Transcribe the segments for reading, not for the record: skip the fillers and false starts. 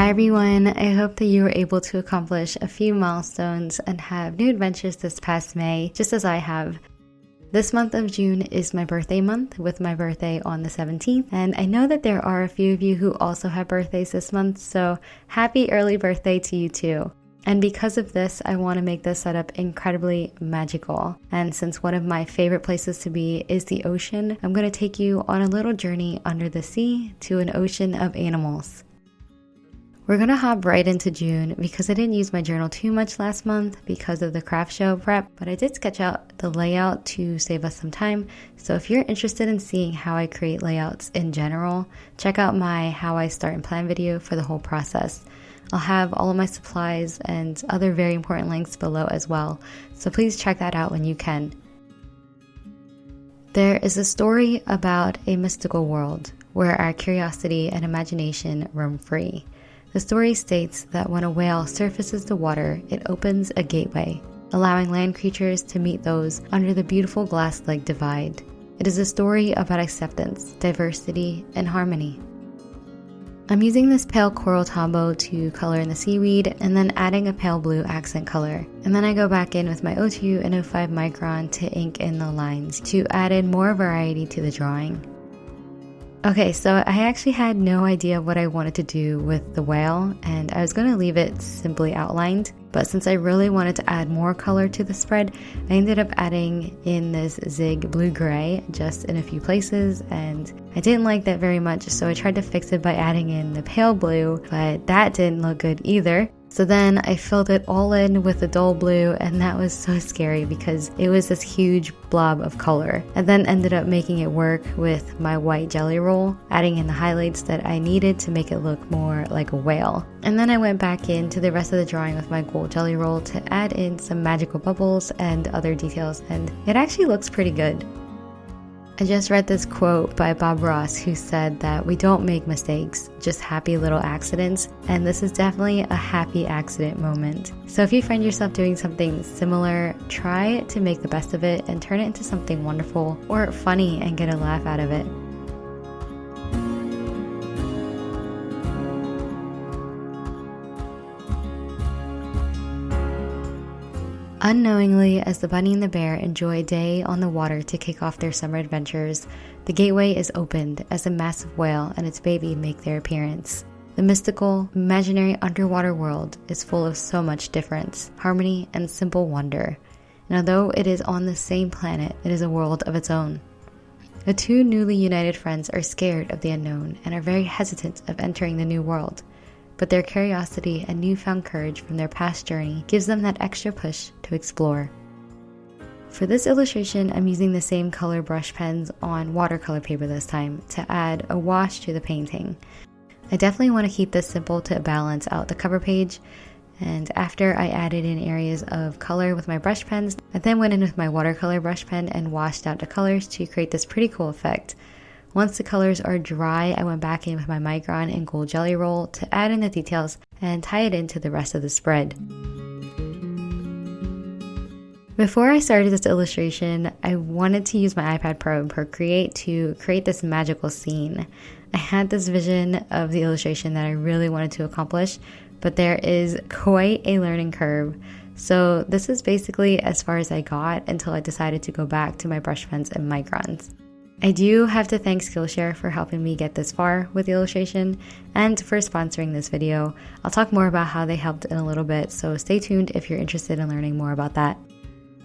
Hi everyone, I hope that you were able to accomplish a few milestones and have new adventures this past May, just as I have. This month of June is my birthday month, with my birthday on the 17th, and I know that there are a few of you who also have birthdays this month, so happy early birthday to you too. And because of this, I want to make this setup incredibly magical. And since one of my favorite places to be is the ocean, I'm going to take you on a little journey under the sea to an ocean of animals. We're going to hop right into June because I didn't use my journal too much last month because of the craft show prep, but I did sketch out the layout to save us some time. So if you're interested in seeing how I create layouts in general, check out my How I Start and Plan video for the whole process. I'll have all of my supplies and other very important links below as well, so please check that out when you can. There is a story about a mystical world where our curiosity and imagination roam free. The story states that when a whale surfaces the water, it opens a gateway, allowing land creatures to meet those under the beautiful glass-like divide. It is a story about acceptance, diversity, and harmony. I'm using this pale coral tombow to color in the seaweed and then adding a pale blue accent color. And then I go back in with my 02 and 05 micron to ink in the lines to add in more variety to the drawing. Okay, so I actually had no idea what I wanted to do with the whale, and I was going to leave it simply outlined, but since I really wanted to add more color to the spread, I ended up adding in this zig blue-gray just in a few places, and I didn't like that very much, so I tried to fix it by adding in the pale blue, but that didn't look good either. So then I filled it all in with the dull blue, and that was so scary because it was this huge blob of color. I then ended up making it work with my white jelly roll, adding in the highlights that I needed to make it look more like a whale. And then I went back into the rest of the drawing with my gold jelly roll to add in some magical bubbles and other details, and it actually looks pretty good. I just read this quote by Bob Ross who said that we don't make mistakes, just happy little accidents, and this is definitely a happy accident moment. So if you find yourself doing something similar, try to make the best of it and turn it into something wonderful or funny and get a laugh out of it. Unknowingly, as the bunny and the bear enjoy a day on the water to kick off their summer adventures, the gateway is opened as a massive whale and its baby make their appearance. The mystical, imaginary underwater world is full of so much difference, harmony, and simple wonder. And although it is on the same planet, it is a world of its own. The two newly united friends are scared of the unknown and are very hesitant of entering the new world. But their curiosity and newfound courage from their past journey gives them that extra push to explore. For this illustration, I'm using the same color brush pens on watercolor paper this time to add a wash to the painting. I definitely want to keep this simple to balance out the cover page, and after I added in areas of color with my brush pens, I then went in with my watercolor brush pen and washed out the colors to create this pretty cool effect. Once the colors are dry, I went back in with my micron and gold jelly roll to add in the details and tie it into the rest of the spread. Before I started this illustration, I wanted to use my iPad Pro in Procreate to create this magical scene. I had this vision of the illustration that I really wanted to accomplish, but there is quite a learning curve. So this is basically as far as I got until I decided to go back to my brush pens and microns. I do have to thank Skillshare for helping me get this far with the illustration and for sponsoring this video. I'll talk more about how they helped in a little bit, so stay tuned if you're interested in learning more about that.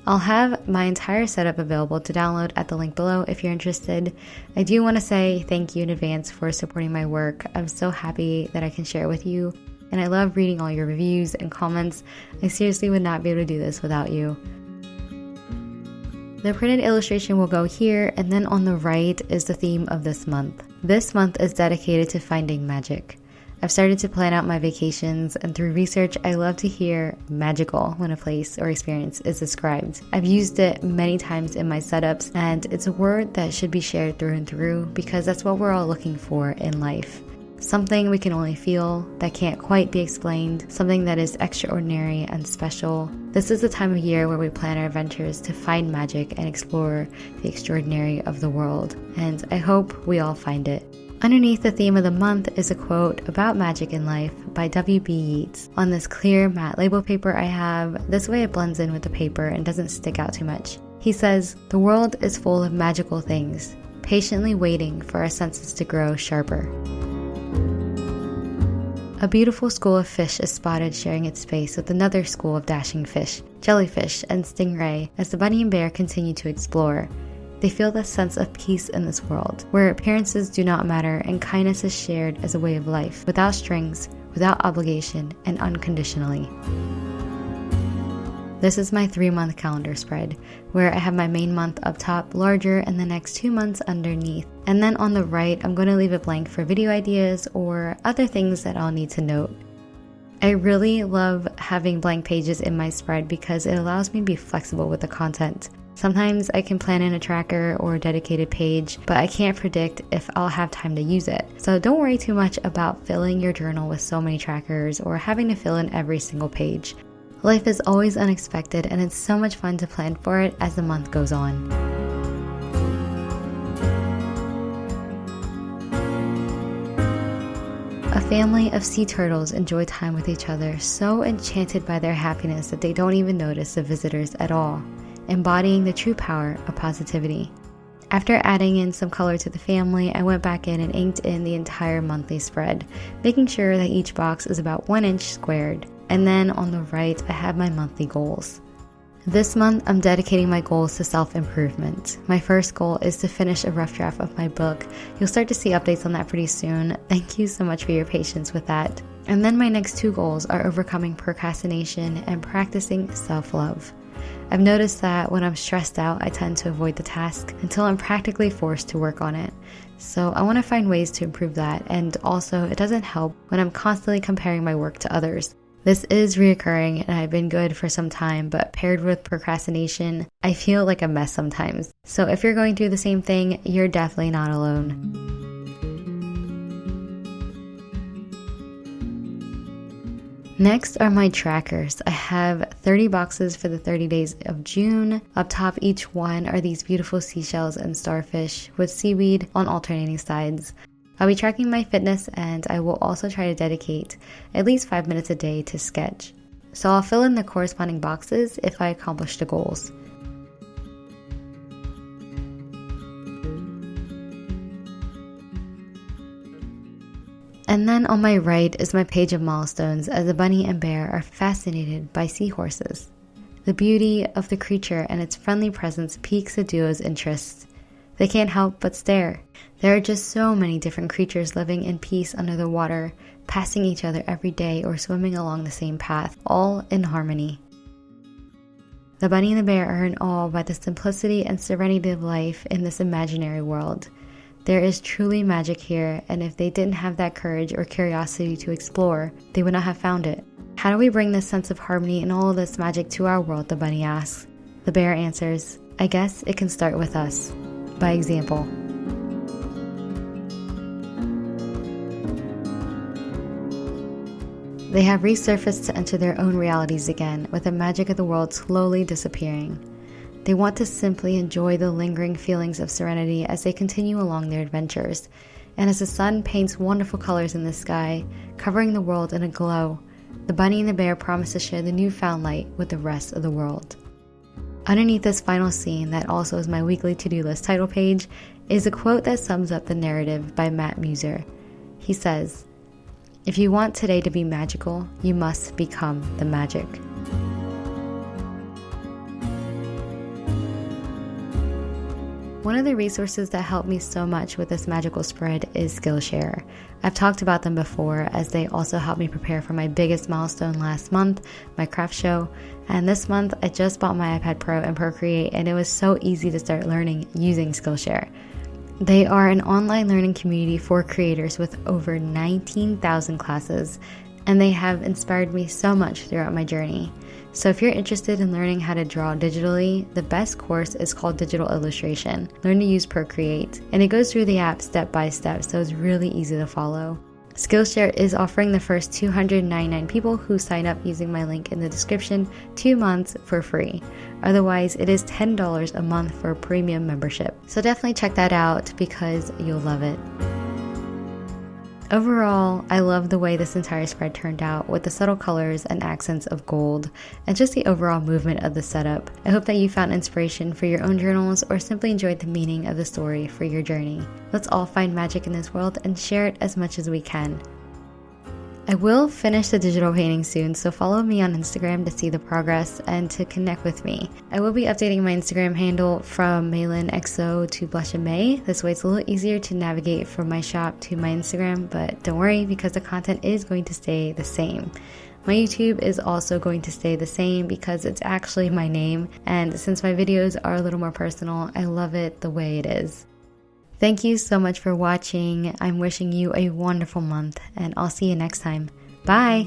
I'll have my entire setup available to download at the link below if you're interested. I do want to say thank you in advance for supporting my work. I'm so happy that I can share it with you, and I love reading all your reviews and comments. I seriously would not be able to do this without you. The printed illustration will go here, and then on the right is the theme of this month. This month is dedicated to finding magic. I've started to plan out my vacations, and through research, I love to hear magical when a place or experience is described. I've used it many times in my setups, and it's a word that should be shared through and through because that's what we're all looking for in life. Something we can only feel, that can't quite be explained, something that is extraordinary and special. This is the time of year where we plan our adventures to find magic and explore the extraordinary of the world, and I hope we all find it. Underneath the theme of the month is a quote about magic in life by W.B. Yeats. On this clear matte label paper I have, this way it blends in with the paper and doesn't stick out too much. He says, "The world is full of magical things, patiently waiting for our senses to grow sharper." A beautiful school of fish is spotted sharing its space with another school of dashing fish, jellyfish, and stingray as the bunny and bear continue to explore. They feel the sense of peace in this world, where appearances do not matter and kindness is shared as a way of life, without strings, without obligation, and unconditionally. This is my 3-month calendar spread, where I have my main month up top larger and the next 2 months underneath. And then on the right, I'm going to leave it blank for video ideas or other things that I'll need to note. I really love having blank pages in my spread because it allows me to be flexible with the content. Sometimes I can plan in a tracker or a dedicated page, but I can't predict if I'll have time to use it. So don't worry too much about filling your journal with so many trackers or having to fill in every single page. Life is always unexpected and it's so much fun to plan for it as the month goes on. A family of sea turtles enjoy time with each other, so enchanted by their happiness that they don't even notice the visitors at all, embodying the true power of positivity. After adding in some color to the family, I went back in and inked in the entire monthly spread, making sure that each box is about 1 inch squared. And then on the right, I have my monthly goals. This month, I'm dedicating my goals to self-improvement. My first goal is to finish a rough draft of my book. You'll start to see updates on that pretty soon. Thank you so much for your patience with that. And then my next 2 goals are overcoming procrastination and practicing self-love. I've noticed that when I'm stressed out, I tend to avoid the task until I'm practically forced to work on it. So I want to find ways to improve that, and also it doesn't help when I'm constantly comparing my work to others. This is reoccurring and I've been good for some time, but paired with procrastination, I feel like a mess sometimes. So if you're going through the same thing, you're definitely not alone. Next are my trackers. I have 30 boxes for the 30 days of June. Up top each one are these beautiful seashells and starfish with seaweed on alternating sides. I'll be tracking my fitness and I will also try to dedicate at least 5 minutes a day to sketch. So I'll fill in the corresponding boxes if I accomplish the goals. And then on my right is my page of milestones as the bunny and bear are fascinated by seahorses. The beauty of the creature and its friendly presence piques the duo's interest. They can't help but stare. There are just so many different creatures living in peace under the water, passing each other every day or swimming along the same path, all in harmony. The bunny and the bear are in awe by the simplicity and serenity of life in this imaginary world. There is truly magic here, and if they didn't have that courage or curiosity to explore, they would not have found it. How do we bring this sense of harmony and all of this magic to our world, the bunny asks. The bear answers, I guess it can start with us. By example. They have resurfaced to enter their own realities again, with the magic of the world slowly disappearing. They want to simply enjoy the lingering feelings of serenity as they continue along their adventures. And as the sun paints wonderful colors in the sky, covering the world in a glow, the bunny and the bear promise to share the newfound light with the rest of the world. Underneath this final scene, that also is my weekly to-do list title page, is a quote that sums up the narrative by Matt Muser. He says, "If you want today to be magical, you must become the magic." One of the resources that helped me so much with this magical spread is Skillshare. I've talked about them before as they also helped me prepare for my biggest milestone last month, my craft show. And this month I just bought my iPad Pro and Procreate, and it was so easy to start learning using Skillshare. They are an online learning community for creators with over 19,000 classes, and they have inspired me so much throughout my journey. So if you're interested in learning how to draw digitally, the best course is called Digital Illustration. Learn to use Procreate, and it goes through the app step by step, so it's really easy to follow. Skillshare is offering the first 299 people who sign up using my link in the description 2 months for free. Otherwise, it is $10 a month for a premium membership. So definitely check that out because you'll love it. Overall, I love the way this entire spread turned out with the subtle colors and accents of gold and just the overall movement of the setup. I hope that you found inspiration for your own journals or simply enjoyed the meaning of the story for your journey. Let's all find magic in this world and share it as much as we can. I will finish the digital painting soon, so follow me on Instagram to see the progress and to connect with me. I will be updating my Instagram handle from MyLinXO to Blush in May. This way it's a little easier to navigate from my shop to my Instagram, but don't worry because the content is going to stay the same. My YouTube is also going to stay the same because it's actually my name, and since my videos are a little more personal, I love it the way it is. Thank you so much for watching. I'm wishing you a wonderful month, and I'll see you next time. Bye!